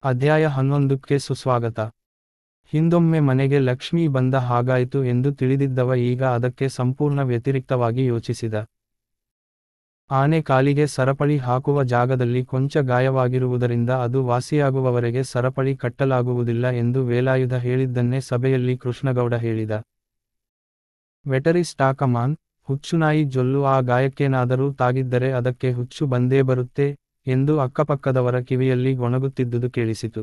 ಅಧ್ಯಾಯ 11ಕ್ಕೆ ಸುಸ್ವಾಗತ. ಹಿಂದೊಮ್ಮೆ ಮನೆಗೆ ಲಕ್ಷ್ಮೀ ಬಂದ ಹಾಗಾಯಿತು ಎಂದು ತಿಳಿದಿದ್ದವ ಈಗ ಅದಕ್ಕೆ ಸಂಪೂರ್ಣ ವ್ಯತಿರಿಕ್ತವಾಗಿ ಯೋಚಿಸಿದ. ಆನೆ ಕಾಲಿಗೆ ಸರಪಳಿ ಹಾಕುವ ಜಾಗದಲ್ಲಿ ಕೊಂಚ ಗಾಯವಾಗಿರುವುದರಿಂದ ಅದು ವಾಸಿಯಾಗುವವರೆಗೆ ಸರಪಳಿ ಕಟ್ಟಲಾಗುವುದಿಲ್ಲ ಎಂದು ವೇಲಾಯುಧ ಹೇಳಿದ್ದನ್ನೇ ಸಭೆಯಲ್ಲಿ ಕೃಷ್ಣಗೌಡ ಹೇಳಿದ. ವೆಟರಿ ಸ್ಟಾಕಮಾನ್, ಹುಚ್ಚುನಾಯಿ ಜೊಲ್ಲು ಆ ಗಾಯಕ್ಕೇನಾದರೂ ತಾಗಿದ್ದರೆ ಅದಕ್ಕೆ ಹುಚ್ಚು ಬಂದೇ ಬರುತ್ತೆ ಎಂದು ಅಕ್ಕಪಕ್ಕದವರ ಕಿವಿಯಲ್ಲಿ ಗೊಣಗುತ್ತಿದ್ದುದು ಕೇಳಿಸಿತು.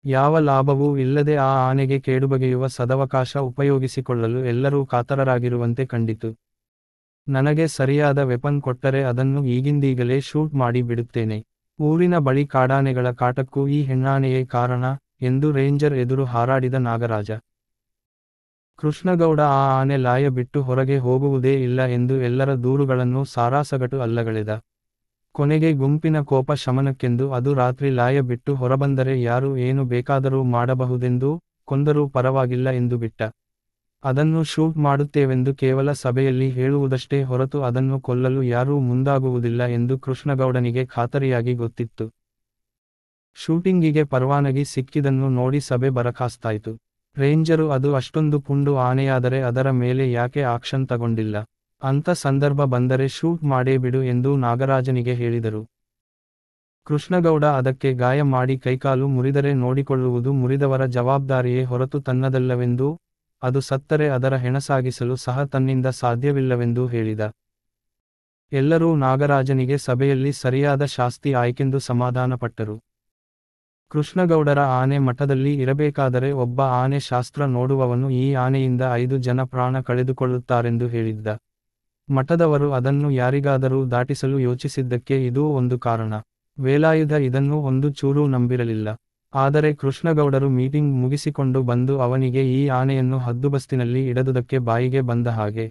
ಯಾವ ಲಾಭವೂ ಇಲ್ಲದೆ ಆ ಆನೆಗೆ ಕೇಡುಬಗೆಯುವ ಸದವಕಾಶ ಉಪಯೋಗಿಸಿಕೊಳ್ಳಲು ಎಲ್ಲರೂ ಕಾತರರಾಗಿರುವಂತೆ ಕಂಡಿತು. ನನಗೆ ಸರಿಯಾದ ವೆಪನ್ ಕೊಟ್ಟರೆ ಅದನ್ನು ಈಗಿಂದೀಗಲೇ ಶೂಟ್ ಮಾಡಿ ಬಿಡುತ್ತೇನೆ. ಊರಿನ ಬಳಿ ಕಾಡಾನೆಗಳ ಕಾಟಕ್ಕೂ ಈ ಹೆಣ್ಣಾನೆಯೇ ಕಾರಣ ಎಂದು ರೇಂಜರ್ ಎದುರು ಹಾರಾಡಿದ ನಾಗರಾಜ. ಕೃಷ್ಣಗೌಡ ಆ ಆನೆ ಲಾಯ ಬಿಟ್ಟು ಹೊರಗೆ ಹೋಗುವುದೇ ಇಲ್ಲ ಎಂದು ಎಲ್ಲರ ದೂರುಗಳನ್ನು ಸಾರಾಸಗಟು ಅಲ್ಲಗಳೆದ. ಕೊನೆಗೆ ಗುಂಪಿನ ಕೋಪ ಶಮನಕ್ಕೆಂದು ಅದು ರಾತ್ರಿ ಲಾಯ ಬಿಟ್ಟು ಹೊರಬಂದರೆ ಯಾರು ಏನು ಬೇಕಾದರೂ ಮಾಡಬಹುದೆಂದೂ ಕೊಂದರೂ ಪರವಾಗಿಲ್ಲ ಎಂದು ಬಿಟ್ಟ. ಅದನ್ನು ಶೂಟ್ ಮಾಡುತ್ತೇವೆಂದು ಕೇವಲ ಸಭೆಯಲ್ಲಿ ಹೇಳುವುದಷ್ಟೇ ಹೊರತು ಅದನ್ನು ಕೊಲ್ಲಲು ಯಾರೂ ಮುಂದಾಗುವುದಿಲ್ಲ ಎಂದು ಕೃಷ್ಣಗೌಡನಿಗೆ ಖಾತರಿಯಾಗಿ ಗೊತ್ತಿತ್ತು. ಶೂಟಿಂಗಿಗೆ ಪರವಾನಗಿ ಸಿಕ್ಕಿದನ್ನು ನೋಡಿ ಸಭೆ ಬರಖಾಸ್ತಾಯಿತು. ರೇಂಜರು ಅದು ಅಷ್ಟೊಂದು ಪುಂಡು ಆನೆಯಾದರೆ ಅದರ ಮೇಲೆ ಯಾಕೆ ಆಕ್ಷನ್ ತಗೊಂಡಿಲ್ಲ, ಅಂಥ ಸಂದರ್ಭ ಬಂದರೆ ಶೂಟ್ ಮಾಡೇ ಬಿಡು ಎಂದು ನಾಗರಾಜನಿಗೆ ಹೇಳಿದರು. ಕೃಷ್ಣಗೌಡ ಅದಕ್ಕೆ ಗಾಯ ಮಾಡಿ ಕೈಕಾಲು ಮುರಿದರೆ ನೋಡಿಕೊಳ್ಳುವುದು ಮುರಿದವರ ಜವಾಬ್ದಾರಿಯೇ ಹೊರತು ತನ್ನದಲ್ಲವೆಂದೂ ಅದು ಸತ್ತರೆ ಅದರ ಹೆಣಸಾಗಿಸಲು ಸಹ ತನ್ನಿಂದ ಸಾಧ್ಯವಿಲ್ಲವೆಂದೂ ಹೇಳಿದ. ಎಲ್ಲರೂ ನಾಗರಾಜನಿಗೆ ಸಭೆಯಲ್ಲಿ ಸರಿಯಾದ ಶಾಸ್ತಿ ಆಯ್ಕೆಂದು ಸಮಾಧಾನಪಟ್ಟರು. ಕೃಷ್ಣಗೌಡರ ಆನೆ ಮಠದಲ್ಲಿ ಇರಬೇಕಾದರೆ ಒಬ್ಬ ಆನೆ ಶಾಸ್ತ್ರ ನೋಡುವವನು ಈ ಆನೆಯಿಂದ 5 ಜನ ಪ್ರಾಣ ಕಳೆದುಕೊಳ್ಳುತ್ತಾರೆಂದು ಹೇಳಿದ್ದ. ಮಠದವರು ಅದನ್ನು ಯಾರಿಗಾದರೂ ದಾಟಿಸಲು ಯೋಚಿಸಿದ್ದಕ್ಕೆ ಇದೂ ಒಂದು ಕಾರಣ. ವೇಲಾಯುಧ ಇದನ್ನು ಒಂದು ಚೂರೂ ನಂಬಿರಲಿಲ್ಲ. ಆದರೆ ಕೃಷ್ಣಗೌಡರು ಮೀಟಿಂಗ್ ಮುಗಿಸಿಕೊಂಡು ಬಂದು ಅವನಿಗೆ ಈ ಆನೆಯನ್ನು ಹದ್ದುಬಸ್ತಿನಲ್ಲಿ ಇಡದುದಕ್ಕೆ ಬಾಯಿಗೆ ಬಂದ ಹಾಗೆ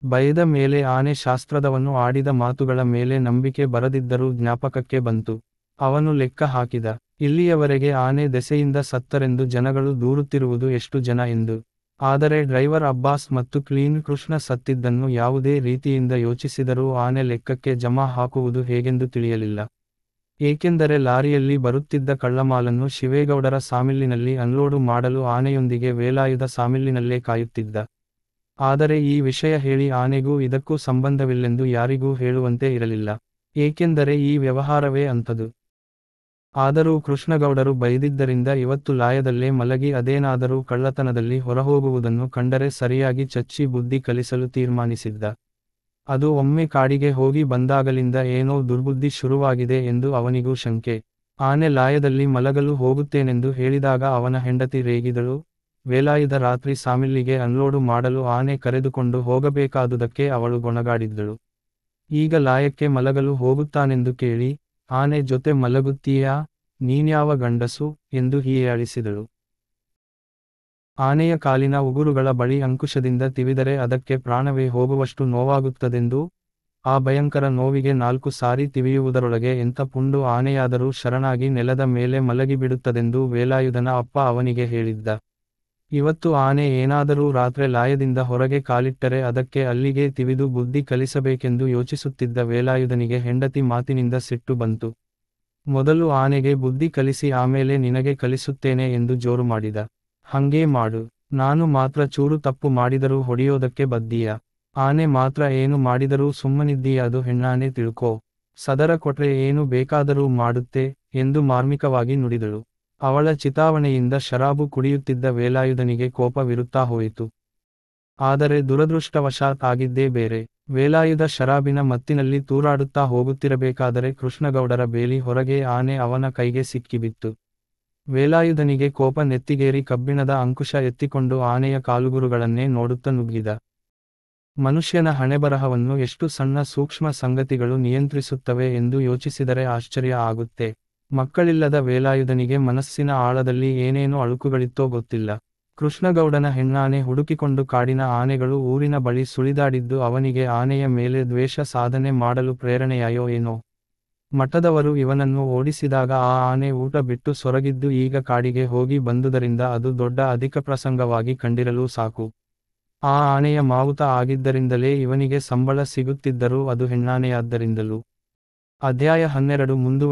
ಬೈದ ಮೇಲೆ ಆನೆ ಶಾಸ್ತ್ರದವನು ಆಡಿದ ಮಾತುಗಳ ಮೇಲೆ ನಂಬಿಕೆ ಬರದಿದ್ದರೂ ಜ್ಞಾಪಕಕ್ಕೆ ಬಂತು. ಅವನು ಲೆಕ್ಕ ಹಾಕಿದ, ಇಲ್ಲಿಯವರೆಗೆ ಆನೆ ದೆಸೆಯಿಂದ ಸತ್ತರೆಂದು ಜನಗಳು ದೂರುತ್ತಿರುವುದು ಎಷ್ಟು ಜನ ಎಂದು. ಆದರೆ ಡ್ರೈವರ್ ಅಬ್ಬಾಸ್ ಮತ್ತು ಕ್ಲೀನ್ ಕೃಷ್ಣ ಸತ್ತಿದ್ದನ್ನು ಯಾವುದೇ ರೀತಿಯಿಂದ ಯೋಚಿಸಿದರೂ ಆನೆ ಲೆಕ್ಕಕ್ಕೆ ಜಮಾ ಹಾಕುವುದು ಹೇಗೆಂದು ತಿಳಿಯಲಿಲ್ಲ. ಏಕೆಂದರೆ ಲಾರಿಯಲ್ಲಿ ಬರುತ್ತಿದ್ದ ಕಳ್ಳಮಾಲನ್ನು ಶಿವೇಗೌಡರ ಸಾಮಿಲ್ಲಿನಲ್ಲಿ ಅನ್ಲೋಡು ಮಾಡಲು ಆನೆಯೊಂದಿಗೆ ವೇಲಾಯುಧ ಸಾಮಿಲ್ಲಿನಲ್ಲೇ ಕಾಯುತ್ತಿದ್ದ. ಆದರೆ ಈ ವಿಷಯ ಹೇಳಿ ಆನೆಗೂ ಇದಕ್ಕೂ ಸಂಬಂಧವಿಲ್ಲೆಂದು ಯಾರಿಗೂ ಹೇಳುವಂತೆ ಇರಲಿಲ್ಲ. ಏಕೆಂದರೆ ಈ ವ್ಯವಹಾರವೇ ಅಂಥದು. ಆದರೂ ಕೃಷ್ಣಗೌಡರು ಬೈದಿದ್ದರಿಂದ ಇವತ್ತು ಲಾಯದಲ್ಲೇ ಮಲಗಿ ಅದೇನಾದರೂ ಕಳ್ಳತನದಲ್ಲಿ ಹೊರಹೋಗುವುದನ್ನು ಕಂಡರೆ ಸರಿಯಾಗಿ ಚಚ್ಚಿ ಬುದ್ಧಿ ಕಲಿಸಲು ತೀರ್ಮಾನಿಸಿದ್ದ. ಅದು ಒಮ್ಮೆ ಕಾಡಿಗೆ ಹೋಗಿ ಬಂದಾಗಲಿಂದ ಏನೋ ದುರ್ಬುದ್ಧಿ ಶುರುವಾಗಿದೆ ಎಂದು ಅವನಿಗೂ ಶಂಕೆ. ಆನೆ ಲಾಯದಲ್ಲಿ ಮಲಗಲು ಹೋಗುತ್ತೇನೆಂದು ಹೇಳಿದಾಗ ಅವನ ಹೆಂಡತಿ ರೇಗಿದಳು. ವೇಲಾಯುಧ ರಾತ್ರಿ ಸಾಮಿಲ್ಲಿಗೆ ಅನ್ಲೋಡು ಮಾಡಲು ಆನೆ ಕರೆದುಕೊಂಡು ಹೋಗಬೇಕಾದುದಕ್ಕೆ ಅವಳು ಗೊಣಗಾಡಿದ್ದಳು. ಈಗ ಲಾಯಕ್ಕೆ ಮಲಗಲು ಹೋಗುತ್ತಾನೆಂದು ಕೇಳಿ, ಆನೆ ಜೊತೆ ಮಲಗುತ್ತೀಯಾ, ನೀನ್ಯಾವ ಗಂಡಸು ಎಂದು ಹೀಯಾಳಿಸಿದಳು. ಆನೆಯ ಕಾಲಿನ ಉಗುರುಗಳ ಬಳಿ ಅಂಕುಶದಿಂದ ತಿವಿದರೆ ಅದಕ್ಕೆ ಪ್ರಾಣವೇ ಹೋಗುವಷ್ಟು ನೋವಾಗುತ್ತದೆಂದೂ ಆ ಭಯಂಕರ ನೋವಿಗೆ 4 ಸಾರಿ ತಿವಿಯುವುದರೊಳಗೆ ಎಂಥ ಪುಂಡು ಆನೆಯಾದರೂ ಶರಣಾಗಿ ನೆಲದ ಮೇಲೆ ಮಲಗಿಬಿಡುತ್ತದೆಂದೂ ವೇಲಾಯುಧನ ಅಪ್ಪ ಅವನಿಗೆ ಹೇಳಿದ್ದ. ಇವತ್ತು ಆನೆ ಏನಾದರೂ ರಾತ್ರಿ ಲಾಯದಿಂದ ಹೊರಗೆ ಕಾಲಿಟ್ಟರೆ ಅದಕ್ಕೆ ಅಲ್ಲಿಗೇ ತಿವಿದು ಬುದ್ಧಿ ಕಲಿಸಬೇಕೆಂದು ಯೋಚಿಸುತ್ತಿದ್ದ ವೇಲಾಯುಧನಿಗೆ ಹೆಂಡತಿ ಮಾತಿನಿಂದ ಸಿಟ್ಟು ಬಂತು. ಮೊದಲು ಆನೆಗೆ ಬುದ್ಧಿ ಕಲಿಸಿ ಆಮೇಲೆ ನಿನಗೆ ಕಲಿಸುತ್ತೇನೆ ಎಂದು ಜೋರು ಮಾಡಿದ. ಹಂಗೇ ಮಾಡು, ನಾನು ಮಾತ್ರ ಚೂರು ತಪ್ಪು ಮಾಡಿದರೂ ಹೊಡೆಯೋದಕ್ಕೆ ಬದ್ದೀಯಾ? ಆನೆ ಮಾತ್ರ ಏನು ಮಾಡಿದರೂ ಸುಮ್ಮನಿದ್ದೀಯ? ಅದು ಹೆಣ್ಣಾನೆ ತಿಳ್ಕೋ, ಸದರ ಕೊಟ್ರೆ ಏನು ಬೇಕಾದರೂ ಮಾಡುತ್ತೆ ಎಂದು ಮಾರ್ಮಿಕವಾಗಿ ನುಡಿದಳು. ಅವಳ ಚಿತಾವಣೆಯಿಂದ ಶರಾಬು ಕುಡಿಯುತ್ತಿದ್ದ ವೇಲಾಯುಧನಿಗೆ ಕೋಪವಿರುತ್ತಾ ಹೋಯಿತು. ಆದರೆ ದುರದೃಷ್ಟವಶಾತ್ ಆಗಿದ್ದೇ ಬೇರೆ. ವೇಲಾಯುಧ ಶರಾಬಿನ ಮತ್ತಿನಲ್ಲಿ ತೂರಾಡುತ್ತಾ ಹೋಗುತ್ತಿರಬೇಕಾದರೆ ಕೃಷ್ಣಗೌಡರ ಬೇಲಿ ಹೊರಗೆ ಆನೆ ಅವನ ಕೈಗೆ ಸಿಕ್ಕಿಬಿತ್ತು. ವೇಲಾಯುಧನಿಗೆ ಕೋಪ ನೆತ್ತಿಗೇರಿ ಕಬ್ಬಿಣದ ಅಂಕುಶ ಎತ್ತಿಕೊಂಡು ಆನೆಯ ಕಾಲುಗುರುಗಳನ್ನೇ ನೋಡುತ್ತ ನುಗ್ಗಿದ. ಮನುಷ್ಯನ ಹಣೆಬರಹವನ್ನು ಎಷ್ಟು ಸಣ್ಣ ಸೂಕ್ಷ್ಮ ಸಂಗತಿಗಳು ನಿಯಂತ್ರಿಸುತ್ತವೆ ಎಂದು ಯೋಚಿಸಿದರೆ ಆಶ್ಚರ್ಯ ಆಗುತ್ತೆ. ಮಕ್ಕಳಿಲ್ಲದ ವೇಲಾಯುಧನಿಗೆ ಮನಸ್ಸಿನ ಆಳದಲ್ಲಿ ಏನೇನು ಅಳುಕುಗಳಿತ್ತೋ ಗೊತ್ತಿಲ್ಲ. ಕೃಷ್ಣಗೌಡನ ಹೆಣ್ಣಾನೆ ಹುಡುಕಿಕೊಂಡು ಕಾಡಿನ ಆನೆಗಳು ಊರಿನ ಬಳಿ ಸುಳಿದಾಡಿದ್ದು ಅವನಿಗೆ ಆನೆಯ ಮೇಲೆ ದ್ವೇಷ ಸಾಧನೆ ಮಾಡಲು ಪ್ರೇರಣೆಯಾಯೋ ಏನೋ. ಮಠದವರು ಇವನನ್ನು ಓಡಿಸಿದಾಗ ಆ ಆನೆ ಊಟ ಬಿಟ್ಟು ಸೊರಗಿದ್ದು ಈಗ ಕಾಡಿಗೆ ಹೋಗಿ ಬಂದುದರಿಂದ ಅದು ದೊಡ್ಡ ಅಧಿಕ ಪ್ರಸಂಗವಾಗಿ ಕಂಡಿರಲು ಸಾಕು. ಆ ಆನೆಯ ಮಾವುತ ಆಗಿದ್ದರಿಂದಲೇ ಇವನಿಗೆ ಸಂಬಳ ಸಿಗುತ್ತಿದ್ದರೂ ಅದು ಹೆಣ್ಣಾನೆಯಾದ್ದರಿಂದಲೂ. ಅಧ್ಯಾಯ 12 ಮುಂದುವರಿಯುತ್ತದೆ.